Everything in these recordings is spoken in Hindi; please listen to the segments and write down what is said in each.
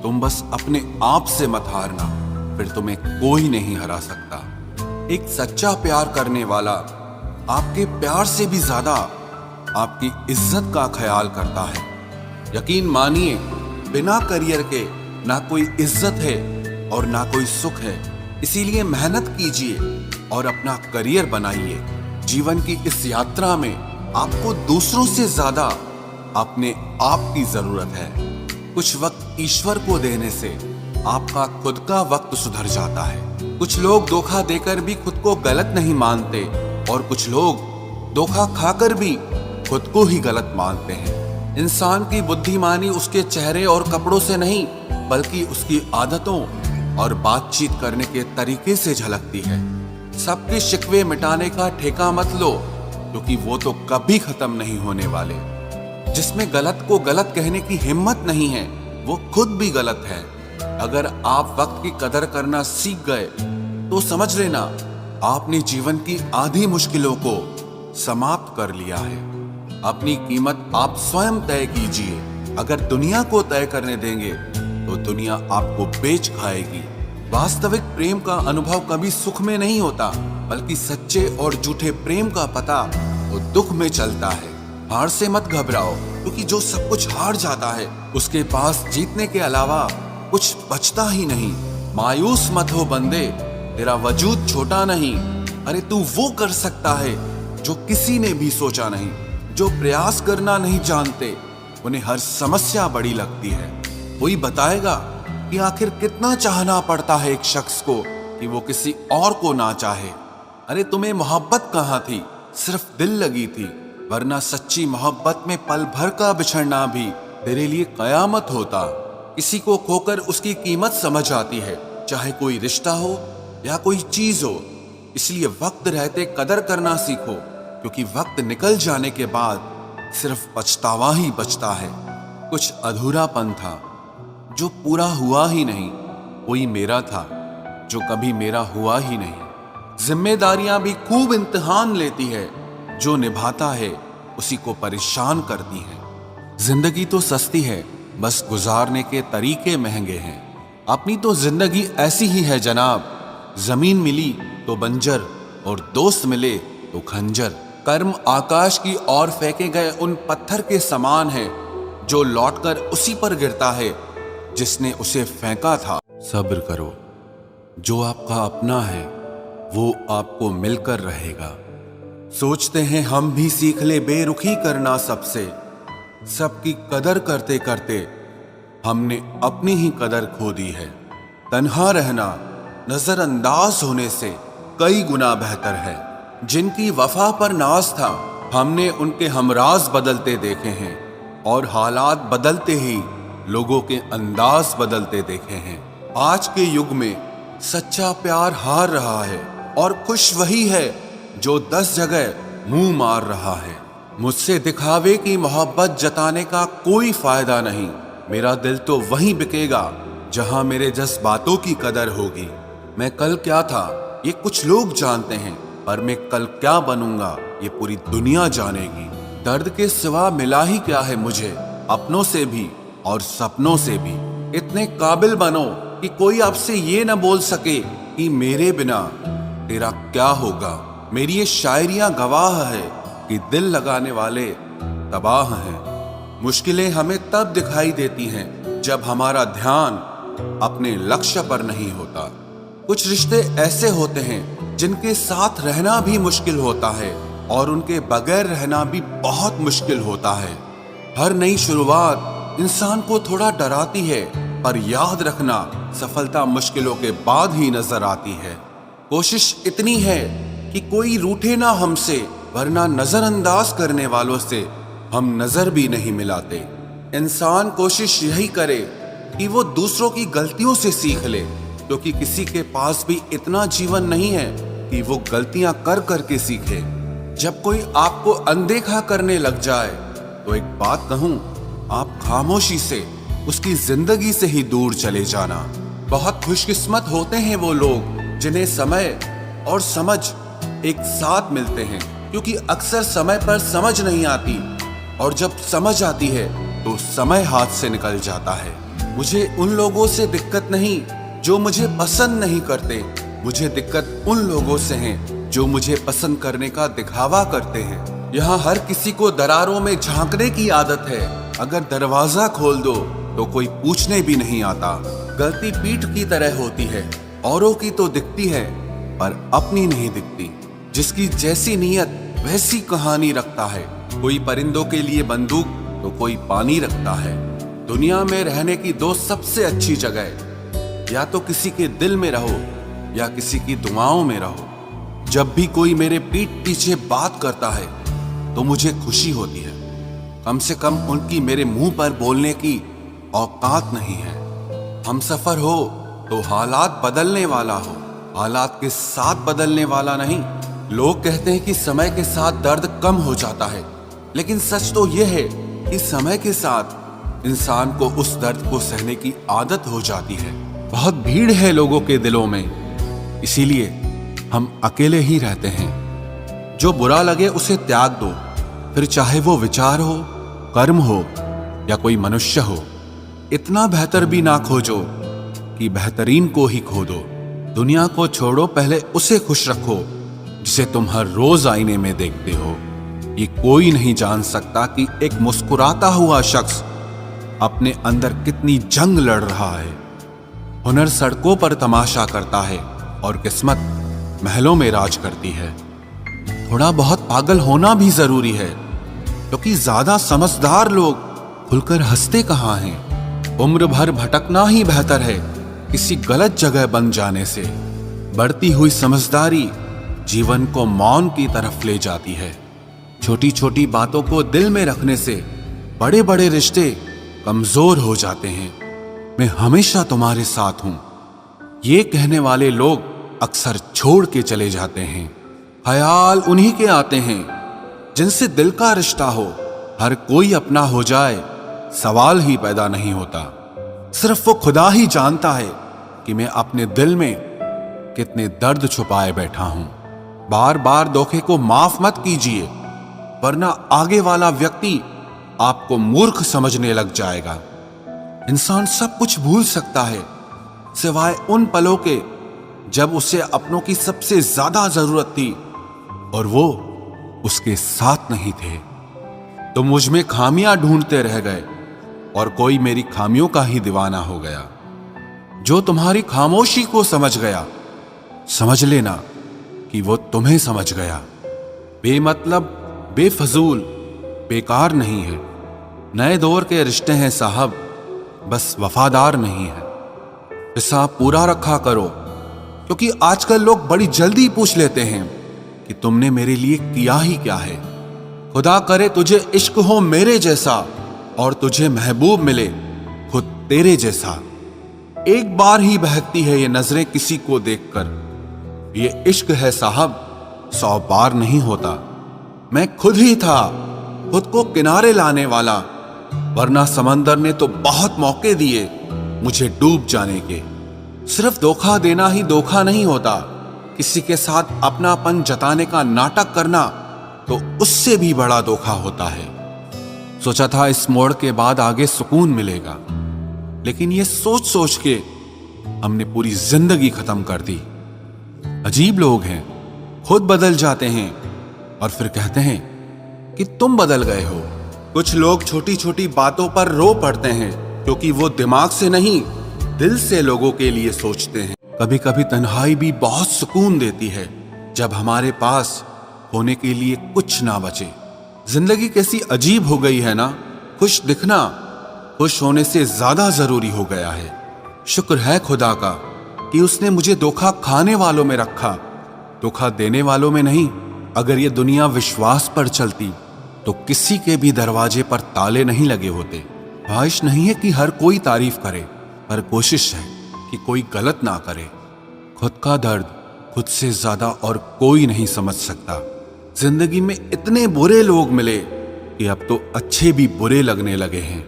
तुम बस अपने आप से मत हारना, फिर तुम्हें कोई नहीं हरा सकता। एक सच्चा प्यार करने वाला आपके प्यार से भी ज्यादा आपकी इज्जत का ख्याल करता है। यकीन मानिए, बिना करियर के ना कोई इज्जत है और ना कोई सुख है। इसीलिए मेहनत कीजिए और अपना करियर बनाइए। जीवन की इस यात्रा में आपको दूसरों से ज्यादा अपने आप की जरूरत है। कुछ वक्त ईश्वर को देने से आपका खुद का वक्त सुधर जाता है। कुछ लोग धोखा देकर भी खुद को गलत नहीं मानते और कुछ लोग धोखा खाकर भी खुद को ही गलत मानते हैं। इंसान की बुद्धिमानी उसके चेहरे और कपड़ों से नहीं, बल्कि उसकी आदतों और बातचीत करने के तरीके से झलकती है। सबके शिकवे मिटाने का ठेका मत लो, क्योंकि वो तो कभी खत्म नहीं होने वाले। जिसमें गलत को गलत कहने की हिम्मत नहीं है, वो खुद भी गलत है। अगर आप वक्त की कदर करना सीख गए तो समझ लेना आपने जीवन की आधी मुश्किलों को समाप्त कर लिया है। अपनी कीमत आप स्वयं तय कीजिए। अगर दुनिया को तय करने देंगे तो दुनिया आपको बेच खाएगी। वास्तविक प्रेम का अनुभव कभी सुख में नहीं होता, बल्कि सच्चे और झूठे प्रेम का पता वो दुख में चलता है। हार से मत घबराओ, क्योंकि जो सब कुछ हार जाता है उसके पास जीतने के अलावा कुछ बचता ही नहीं। मायूस मत हो बंदे, तेरा वजूद छोटा नहीं। अरे तू वो कर सकता है जो किसी ने भी सोचा नहीं। जो प्रयास करना नहीं जानते उन्हें हर समस्या बड़ी लगती है। कोई बताएगा कि आखिर कितना चाहना पड़ता है एक शख्स को कि वो किसी और को ना चाहे। अरे तुम्हें मोहब्बत कहाँ थी, सिर्फ दिल लगी थी, वरना सच्ची मोहब्बत में पल भर का बिछड़ना भी तेरे लिए कयामत होता। किसी को खोकर उसकी कीमत समझ आती है, चाहे कोई रिश्ता हो या कोई चीज हो। इसलिए वक्त रहते कदर करना सीखो, क्योंकि वक्त निकल जाने के बाद सिर्फ पछतावा ही बचता है। कुछ अधूरापन था जो पूरा हुआ ही नहीं। कोई मेरा था जो कभी मेरा हुआ ही नहीं। जिम्मेदारियां भी खूब इम्तिहान लेती है, जो निभाता है उसी को परेशान करती है। जिंदगी तो सस्ती है, बस गुजारने के तरीके महंगे हैं। अपनी तो जिंदगी ऐसी ही है जनाब, जमीन मिली तो बंजर और दोस्त मिले तो खंजर। कर्म आकाश की ओर फेंके गए उन पत्थर के समान है, जो लौटकर उसी पर गिरता है जिसने उसे फेंका था। सब्र करो, जो आपका अपना है वो आपको मिलकर रहेगा। सोचते हैं हम भी सीख ले बेरुखी करना सबसे। सबकी कदर करते करते हमने अपनी ही कदर खो दी है। तन्हा रहना नजरअंदाज होने से कई गुना बेहतर है। जिनकी वफा पर नाज था, हमने उनके हमराज बदलते देखे हैं, और हालात बदलते ही लोगों के अंदाज बदलते देखे हैं। आज के युग में सच्चा प्यार हार रहा है, और खुश वही है जो 10 जगह मुंह मार रहा है। मुझसे दिखावे की मोहब्बत जताने का कोई फायदा नहीं। मेरा दिल तो वहीं बिकेगा जहां मेरे जज्बातों की कदर होगी। मैं कल क्या था ये कुछ लोग जानते हैं, पर मैं कल क्या बनूंगा ये पूरी दुनिया जानेगी। दर्द के सिवा मिला ही क्या है मुझे, अपनों से भी और सपनों से भी। इतने काबिल बनो कि कोई आपसे ये न बोल सके कि मेरे बिना तेरा क्या होगा। मेरी ये शायरियां गवाह है कि दिल लगाने वाले तबाह हैं। मुश्किलें हमें तब दिखाई देती हैं जब हमारा ध्यान अपने लक्ष्य पर नहीं होता। कुछ रिश्ते ऐसे होते हैं जिनके साथ रहना भी मुश्किल होता है, और उनके बगैर रहना भी बहुत मुश्किल होता है। हर नई शुरुआत इंसान को थोड़ा डराती है, पर याद रखना सफलता मुश्किलों के बाद ही नजर आती है। कोशिश इतनी है कि कोई रूठे ना हमसे, वरना नजरअंदाज करने वालों से हम नजर भी नहीं मिलाते। इंसान कोशिश यही करे कि वो दूसरों की गलतियों से सीख ले, क्योंकि किसी के पास भी इतना जीवन नहीं है कि वो गलतियां कर करके सीखे। जब कोई आपको अनदेखा करने लग जाए तो एक बात कहूं, आप खामोशी से उसकी जिंदगी से ही दूर चले जाना। बहुत खुशकिस्मत होते हैं वो लोग जिन्हें समय और समझ एक साथ मिलते हैं, क्योंकि अक्सर समय पर समझ नहीं आती, और जब समझ आती है तो समय हाथ से निकल जाता है। मुझे उन लोगों से दिक्कत नहीं जो मुझे पसंद नहीं करते, मुझे दिक्कत उन लोगों से है जो मुझे पसंद करने का दिखावा करते हैं। यहाँ हर किसी को दरारों में झांकने की आदत है। अगर दरवाजा खोल दो तो कोई पूछने भी नहीं आता। गलती पीठ की तरह होती है, औरों की तो दिखती है पर अपनी नहीं दिखती। जिसकी जैसी नीयत वैसी कहानी रखता है। कोई परिंदों के लिए बंदूक तो कोई पानी रखता है। दुनिया में रहने की दो सबसे अच्छी जगह, या तो किसी के दिल में रहो या किसी की दुआओं में रहो। जब भी कोई मेरे पीठ पीछे बात करता है तो मुझे खुशी होती है। कम से कम उनकी मेरे मुंह पर बोलने की औकात नहीं है। हमसफर हो तो हालात बदलने वाला हो, हालात के साथ बदलने वाला नहीं। लोग कहते हैं कि समय के साथ दर्द कम हो जाता है, लेकिन सच तो यह है कि समय के साथ इंसान को उस दर्द को सहने की आदत हो जाती है। बहुत भीड़ है लोगों के दिलों में, इसीलिए हम अकेले ही रहते हैं। जो बुरा लगे उसे त्याग दो, फिर चाहे वो विचार हो, कर्म हो या कोई मनुष्य हो। इतना बेहतर भी ना खोजो कि बेहतरीन को ही खो दो। दुनिया को छोड़ो, पहले उसे खुश रखो जिसे तुम हर रोज आईने में देखते हो। ये कोई नहीं जान सकता कि एक मुस्कुराता हुआ शख्स अपने अंदर कितनी जंग लड़ रहा है। हुनर सड़कों पर तमाशा करता है और किस्मत महलों में राज करती है। थोड़ा बहुत पागल होना भी जरूरी है, क्योंकि ज्यादा समझदार लोग खुलकर हंसते कहाँ हैं। उम्र भर भटकना ही बेहतर है किसी गलत जगह बन जाने से। बढ़ती हुई समझदारी जीवन को मौन की तरफ ले जाती है। छोटी छोटी बातों को दिल में रखने से बड़े बड़े रिश्ते कमजोर हो जाते हैं। मैं हमेशा तुम्हारे साथ हूं, ये कहने वाले लोग अक्सर छोड़ के चले जाते हैं। ख्याल उन्हीं के आते हैं जिनसे दिल का रिश्ता हो। हर कोई अपना हो जाए सवाल ही पैदा नहीं होता। सिर्फ वो खुदा ही जानता है कि मैं अपने दिल में कितने दर्द छुपाए बैठा हूं। बार बार धोखे को माफ मत कीजिए, वरना आगे वाला व्यक्ति आपको मूर्ख समझने लग जाएगा। इंसान सब कुछ भूल सकता है सिवाय उन पलों के जब उसे अपनों की सबसे ज्यादा जरूरत थी और वो उसके साथ नहीं थे। तो मुझ में खामियां ढूंढते रह गए और कोई मेरी खामियों का ही दीवाना हो गया। जो तुम्हारी खामोशी को समझ गया, समझ लेना कि वो तुम्हें समझ गया। बेमतलब, बेफजूल, बेकार नहीं है। नए दौर के रिश्ते हैं साहब, बस वफादार नहीं है। हिसाब पूरा रखा करो, क्योंकि आजकल लोग बड़ी जल्दी पूछ लेते हैं कि तुमने मेरे लिए किया ही क्या है। खुदा करे तुझे इश्क हो मेरे जैसा और तुझे महबूब मिले खुद तेरे जैसा। एक बार ही बहकती है ये नजरें किसी को देखकर। ये इश्क है साहब, 100 बार नहीं होता। मैं खुद ही था खुद को किनारे लाने वाला, वरना समंदर ने तो बहुत मौके दिए मुझे डूब जाने के। सिर्फ धोखा देना ही धोखा नहीं होता, किसी के साथ अपनापन जताने का नाटक करना तो उससे भी बड़ा धोखा होता है। सोचा था इस मोड़ के बाद आगे सुकून मिलेगा, लेकिन ये सोच सोच के हमने पूरी जिंदगी खत्म कर दी। अजीब लोग हैं, खुद बदल जाते हैं और फिर कहते हैं कि तुम बदल गए हो। कुछ लोग छोटी छोटी बातों पर रो पड़ते हैं, क्योंकि वो दिमाग से नहीं दिल से लोगों के लिए सोचते हैं। कभी कभी तन्हाई भी बहुत सुकून देती है, जब हमारे पास होने के लिए कुछ ना बचे। जिंदगी कैसी अजीब हो गई है ना। खुश दिखना खुश होने से ज्यादा जरूरी हो गया है। शुक्र है खुदा का कि उसने मुझे धोखा खाने वालों में रखा, धोखा देने वालों में नहीं। अगर ये दुनिया विश्वास पर चलती तो किसी के भी दरवाजे पर ताले नहीं लगे होते। ख्वाहिश नहीं है कि हर कोई तारीफ करे, पर कोशिश है कि कोई गलत ना करे। खुद का दर्द खुद से ज्यादा और कोई नहीं समझ सकता। जिंदगी में इतने बुरे लोग मिले कि अब तो अच्छे भी बुरे लगने लगे हैं।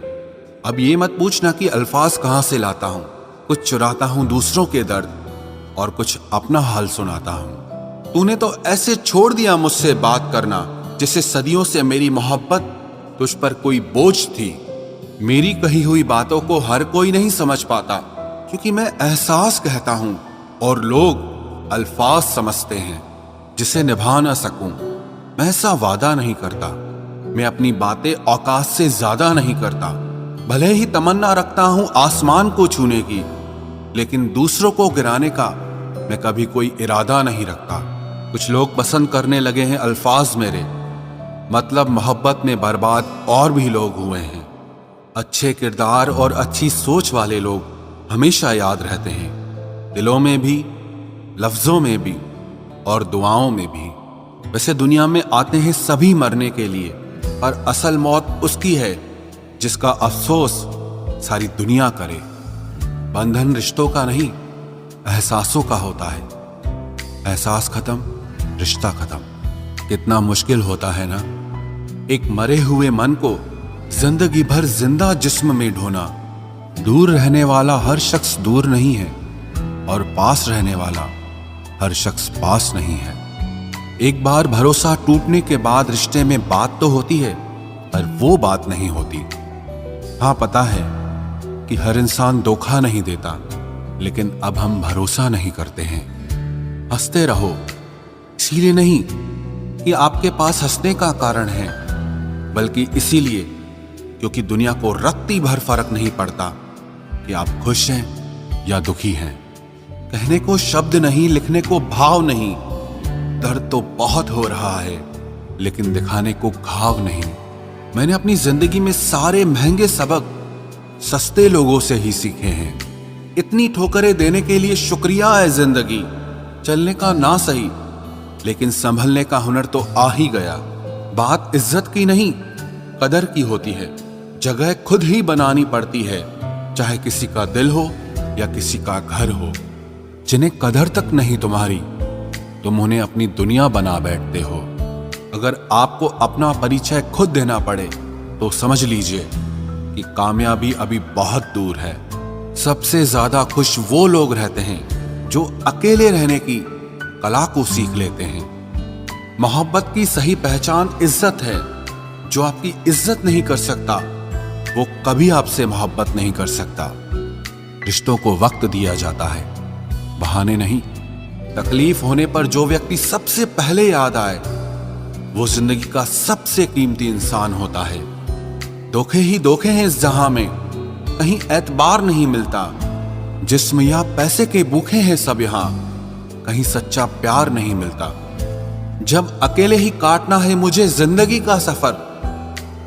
अब ये मत पूछना कि अल्फाज कहां से लाता हूं। कुछ चुराता हूं दूसरों के दर्द और कुछ अपना हाल सुनाता हूं। तूने तो ऐसे छोड़ दिया मुझसे बात करना, जैसे सदियों से मेरी मोहब्बत तुझ पर कोई बोझ थी। मेरी कही हुई बातों को हर कोई नहीं समझ पाता, क्योंकि मैं एहसास कहता हूं और लोग अल्फाज समझते हैं जिसे निभा ना सकूं। मैं ऐसा वादा नहीं करता, मैं अपनी बातें औकात से ज्यादा नहीं करता। भले ही तमन्ना रखता हूं आसमान को छूने की, लेकिन दूसरों को गिराने का मैं कभी कोई इरादा नहीं रखता। कुछ लोग पसंद करने लगे हैं अल्फाज मेरे, मतलब मोहब्बत में बर्बाद और भी लोग हुए हैं। अच्छे किरदार और अच्छी सोच वाले लोग हमेशा याद रहते हैं, दिलों में भी, लफ्जों में भी और दुआओं में भी। वैसे दुनिया में आते हैं सभी मरने के लिए, पर असल मौत उसकी है जिसका अफसोस सारी दुनिया करे। बंधन रिश्तों का नहीं, एहसासों का होता है। एहसास खत्म, रिश्ता खत्म। कितना मुश्किल होता है ना, एक मरे हुए मन को जिंदगी भर जिंदा जिस्म में ढोना। दूर रहने वाला हर शख्स दूर नहीं है, और पास रहने वाला हर शख्स पास नहीं है। एक बार भरोसा टूटने के बाद रिश्ते में बात तो होती है, पर वो बात नहीं होती। हाँ, पता है कि हर इंसान धोखा नहीं देता, लेकिन अब हम भरोसा नहीं करते हैं। हंसते रहो, इसीलिए नहीं कि आपके पास हंसने का कारण है, बल्कि इसीलिए क्योंकि दुनिया को रत्ती भर फर्क नहीं पड़ता कि आप खुश हैं या दुखी हैं। कहने को शब्द नहीं, लिखने को भाव नहीं। दर्द तो बहुत हो रहा है, लेकिन दिखाने को घाव नहीं। मैंने अपनी जिंदगी में सारे महंगे सबक सस्ते लोगों से ही सीखे हैं। इतनी ठोकरें देने के लिए शुक्रिया है जिंदगी। चलने का ना सही, लेकिन संभलने का हुनर तो आ ही गया। बात इज्जत की नहीं, कदर की होती है। जगह खुद ही बनानी पड़ती है, चाहे किसी का दिल हो या किसी का घर हो। जिन्हें कदर तक नहीं तुम्हारी, तुम उन्हें अपनी दुनिया बना बैठते हो। अगर आपको अपना परिचय खुद देना पड़े तो समझ लीजिए कि कामयाबी अभी बहुत दूर है। सबसे ज्यादा खुश वो लोग रहते हैं जो अकेले रहने की कला को सीख लेते हैं। मोहब्बत की सही पहचान इज्जत है। जो आपकी इज्जत नहीं कर सकता, वो कभी आपसे मोहब्बत नहीं कर सकता। रिश्तों को वक्त दिया जाता है, बहाने नहीं। तकलीफ होने पर जो व्यक्ति सबसे पहले याद आए, वो जिंदगी का सबसे कीमती इंसान होता है। धोखे ही धोखे हैं इस जहां में, कहीं एतबार नहीं मिलता। जिस्म या पैसे के भूखे हैं सब यहां, कहीं सच्चा प्यार नहीं मिलता। जब अकेले ही काटना है मुझे जिंदगी का सफर,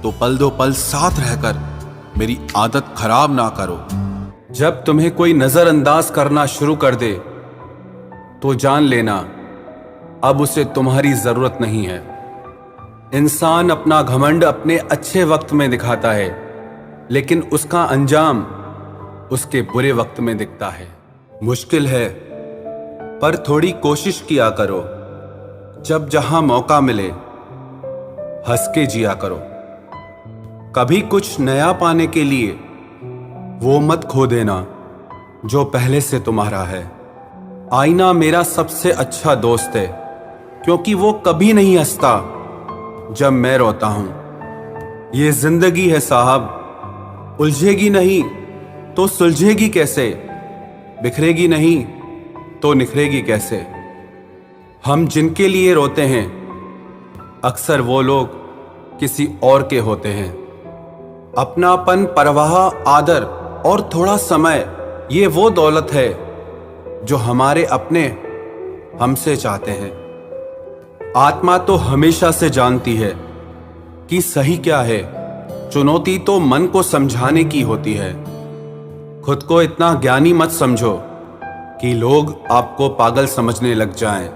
तो पल दो पल साथ रहकर मेरी आदत खराब ना करो। जब तुम्हें कोई नजरअंदाज करना शुरू कर दे, तो जान लेना अब उसे तुम्हारी जरूरत नहीं है। इंसान अपना घमंड अपने अच्छे वक्त में दिखाता है, लेकिन उसका अंजाम उसके बुरे वक्त में दिखता है। मुश्किल है, पर थोड़ी कोशिश किया करो। जब जहां मौका मिले, हंस के जिया करो। कभी कुछ नया पाने के लिए वो मत खो देना जो पहले से तुम्हारा है। आईना मेरा सबसे अच्छा दोस्त है, क्योंकि वो कभी नहीं हंसता जब मैं रोता हूं। ये जिंदगी है साहब, उलझेगी नहीं तो सुलझेगी कैसे, बिखरेगी नहीं तो निखरेगी कैसे। हम जिनके लिए रोते हैं, अक्सर वो लोग किसी और के होते हैं। अपनापन, परवाह, आदर और थोड़ा समय, ये वो दौलत है जो हमारे अपने हमसे चाहते हैं। आत्मा तो हमेशा से जानती है कि सही क्या है। चुनौती तो मन को समझाने की होती है। खुद को इतना ज्ञानी मत समझो कि लोग आपको पागल समझने लग जाएं।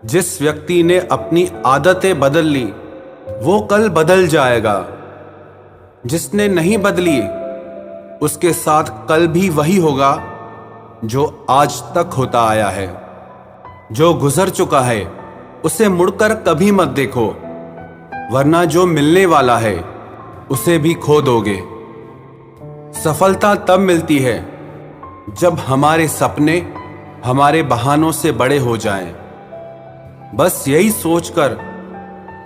जिस व्यक्ति ने अपनी आदतें बदल ली, वो कल बदल जाएगा। जिसने नहीं बदली, उसके साथ कल भी वही होगा जो आज तक होता आया है। जो गुजर चुका है उसे मुड़कर कभी मत देखो, वरना जो मिलने वाला है उसे भी खो दोगे। सफलता तब मिलती है जब हमारे सपने हमारे बहानों से बड़े हो जाएं। बस यही सोचकर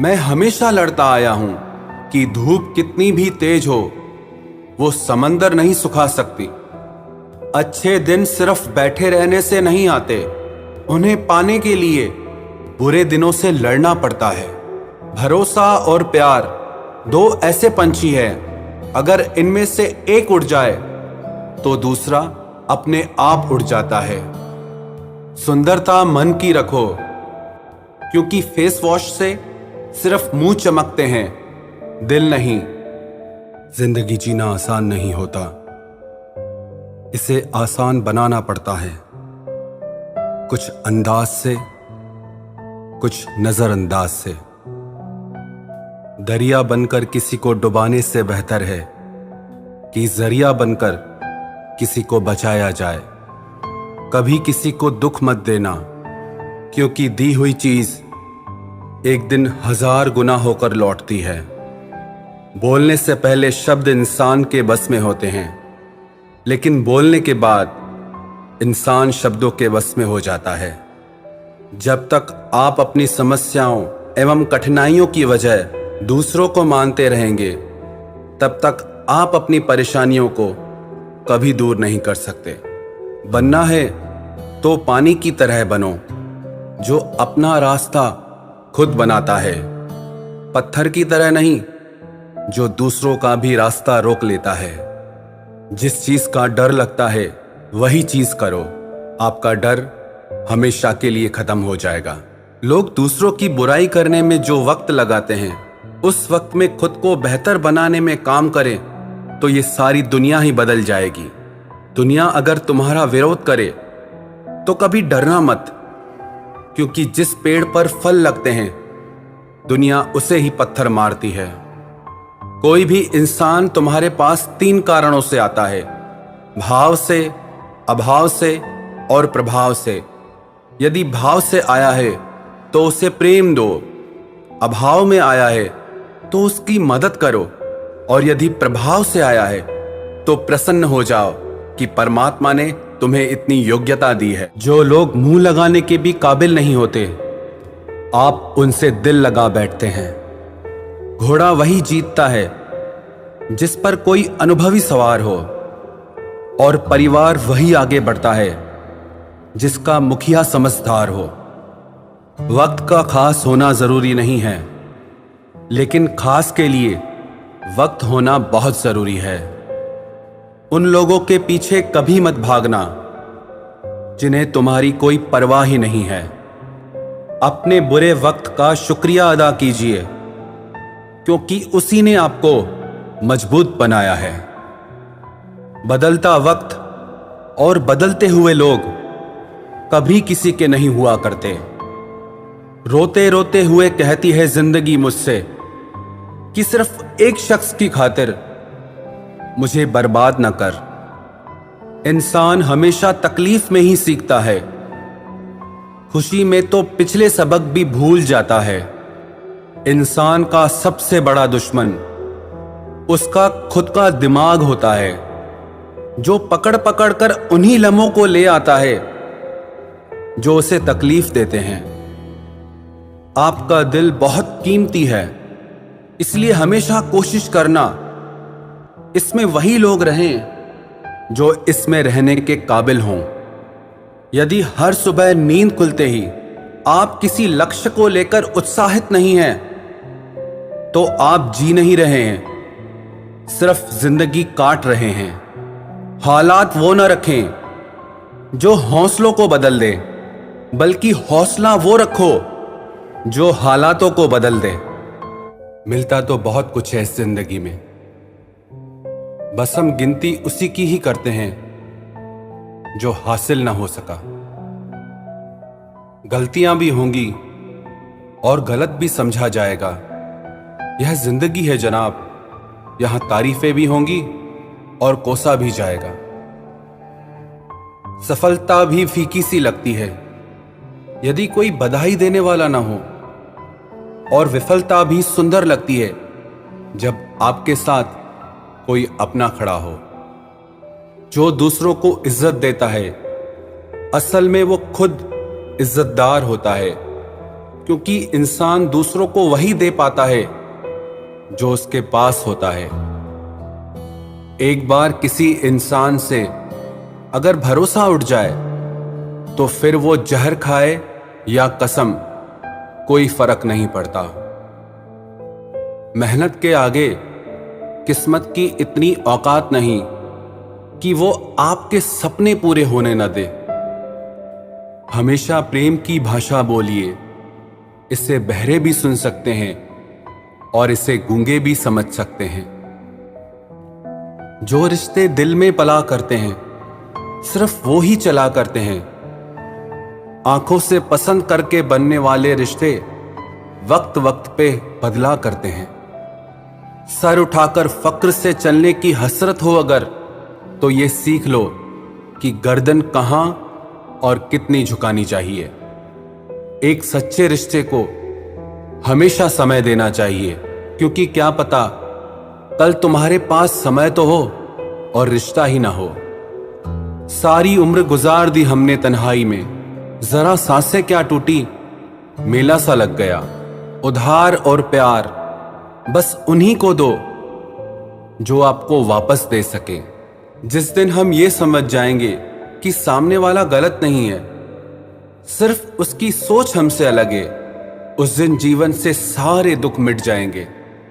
मैं हमेशा लड़ता आया हूं कि धूप कितनी भी तेज हो, वो समंदर नहीं सुखा सकती। अच्छे दिन सिर्फ बैठे रहने से नहीं आते, उन्हें पाने के लिए बुरे दिनों से लड़ना पड़ता है। भरोसा और प्यार दो ऐसे पंछी हैं, अगर इनमें से एक उड़ जाए तो दूसरा अपने आप उड़ जाता है। सुंदरता मन की रखो, क्योंकि फेस वॉश से सिर्फ मुंह चमकते हैं, दिल नहीं। जिंदगी जीना आसान नहीं होता, इसे आसान बनाना पड़ता है। कुछ अंदाज से, कुछ नजरअंदाज से। दरिया बनकर किसी को डुबाने से बेहतर है कि जरिया बनकर किसी को बचाया जाए। कभी किसी को दुख मत देना, क्योंकि दी हुई चीज एक दिन 1000 गुना होकर लौटती है। बोलने से पहले शब्द इंसान के बस में होते हैं, लेकिन बोलने के बाद इंसान शब्दों के बस में हो जाता है। जब तक आप अपनी समस्याओं एवं कठिनाइयों की वजह दूसरों को मानते रहेंगे, तब तक आप अपनी परेशानियों को कभी दूर नहीं कर सकते। बनना है तो पानी की तरह बनो, जो अपना रास्ता खुद बनाता है। पत्थर की तरह नहीं, जो दूसरों का भी रास्ता रोक लेता है। जिस चीज का डर लगता है वही चीज करो, आपका डर हमेशा के लिए खत्म हो जाएगा। लोग दूसरों की बुराई करने में जो वक्त लगाते हैं, उस वक्त में खुद को बेहतर बनाने में काम करें तो ये सारी दुनिया ही बदल जाएगी। दुनिया अगर तुम्हारा विरोध करे तो कभी डरना मत, क्योंकि जिस पेड़ पर फल लगते हैं दुनिया उसे ही पत्थर मारती है। कोई भी इंसान तुम्हारे पास 3 कारणों से आता है: भाव से, अभाव से और प्रभाव से। यदि भाव से आया है तो उसे प्रेम दो, अभाव में आया है तो उसकी मदद करो, और यदि प्रभाव से आया है तो प्रसन्न हो जाओ कि परमात्मा ने तुम्हें इतनी योग्यता दी है। जो लोग मुंह लगाने के भी काबिल नहीं होते, आप उनसे दिल लगा बैठते हैं। घोड़ा वही जीतता है जिस पर कोई अनुभवी सवार हो, और परिवार वही आगे बढ़ता है जिसका मुखिया समझदार हो। वक्त का खास होना जरूरी नहीं है, लेकिन खास के लिए वक्त होना बहुत जरूरी है। उन लोगों के पीछे कभी मत भागना जिन्हें तुम्हारी कोई परवाह ही नहीं है। अपने बुरे वक्त का शुक्रिया अदा कीजिए, क्योंकि उसी ने आपको मजबूत बनाया है। बदलता वक्त और बदलते हुए लोग कभी किसी के नहीं हुआ करते। रोते रोते हुए कहती है जिंदगी मुझसे कि सिर्फ एक शख्स की खातिर मुझे बर्बाद न कर। इंसान हमेशा तकलीफ में ही सीखता है, खुशी में तो पिछले सबक भी भूल जाता है। इंसान का सबसे बड़ा दुश्मन उसका खुद का दिमाग होता है, जो पकड़ पकड़ कर उन्हीं लम्हों को ले आता है जो उसे तकलीफ देते हैं। आपका दिल बहुत कीमती है, इसलिए हमेशा कोशिश करना इसमें वही लोग रहें जो इसमें रहने के काबिल हों। यदि हर सुबह नींद खुलते ही आप किसी लक्ष्य को लेकर उत्साहित नहीं हैं, तो आप जी नहीं रहे हैं, सिर्फ जिंदगी काट रहे हैं। हालात वो न रखें जो हौसलों को बदल दे, बल्कि हौसला वो रखो जो हालातों को बदल दे। मिलता तो बहुत कुछ है इस जिंदगी में, बस हम गिनती उसी की ही करते हैं जो हासिल ना हो सका। गलतियां भी होंगी और गलत भी समझा जाएगा। यह जिंदगी है जनाब, यहां तारीफें भी होंगी और कोसा भी जाएगा। सफलता भी फीकी सी लगती है यदि कोई बधाई देने वाला ना हो, और विफलता भी सुंदर लगती है जब आपके साथ कोई अपना खड़ा हो। जो दूसरों को इज्जत देता है, असल में वो खुद इज्जतदार होता है, क्योंकि इंसान दूसरों को वही दे पाता है जो उसके पास होता है। एक बार किसी इंसान से अगर भरोसा उठ जाए तो फिर वो जहर खाए या कसम, कोई फर्क नहीं पड़ता। मेहनत के आगे किस्मत की इतनी औकात नहीं कि वो आपके सपने पूरे होने न दे। हमेशा प्रेम की भाषा बोलिए, इसे बहरे भी सुन सकते हैं और इसे गूंगे भी समझ सकते हैं। जो रिश्ते दिल में पला करते हैं सिर्फ वो ही चला करते हैं। आंखों से पसंद करके बनने वाले रिश्ते वक्त वक्त पे बदला करते हैं। सर उठाकर फक्र से चलने की हसरत हो अगर, तो ये सीख लो कि गर्दन कहां और कितनी झुकानी चाहिए। एक सच्चे रिश्ते को हमेशा समय देना चाहिए, क्योंकि क्या पता कल तुम्हारे पास समय तो हो और रिश्ता ही ना हो। सारी उम्र गुजार दी हमने तन्हाई में, जरा सांसें क्या टूटी, मेला सा लग गया। उधार और प्यार बस उन्हीं को दो जो आपको वापस दे सके। जिस दिन हम ये समझ जाएंगे कि सामने वाला गलत नहीं है, सिर्फ उसकी सोच हमसे अलग है, उस दिन जीवन से सारे दुख मिट जाएंगे।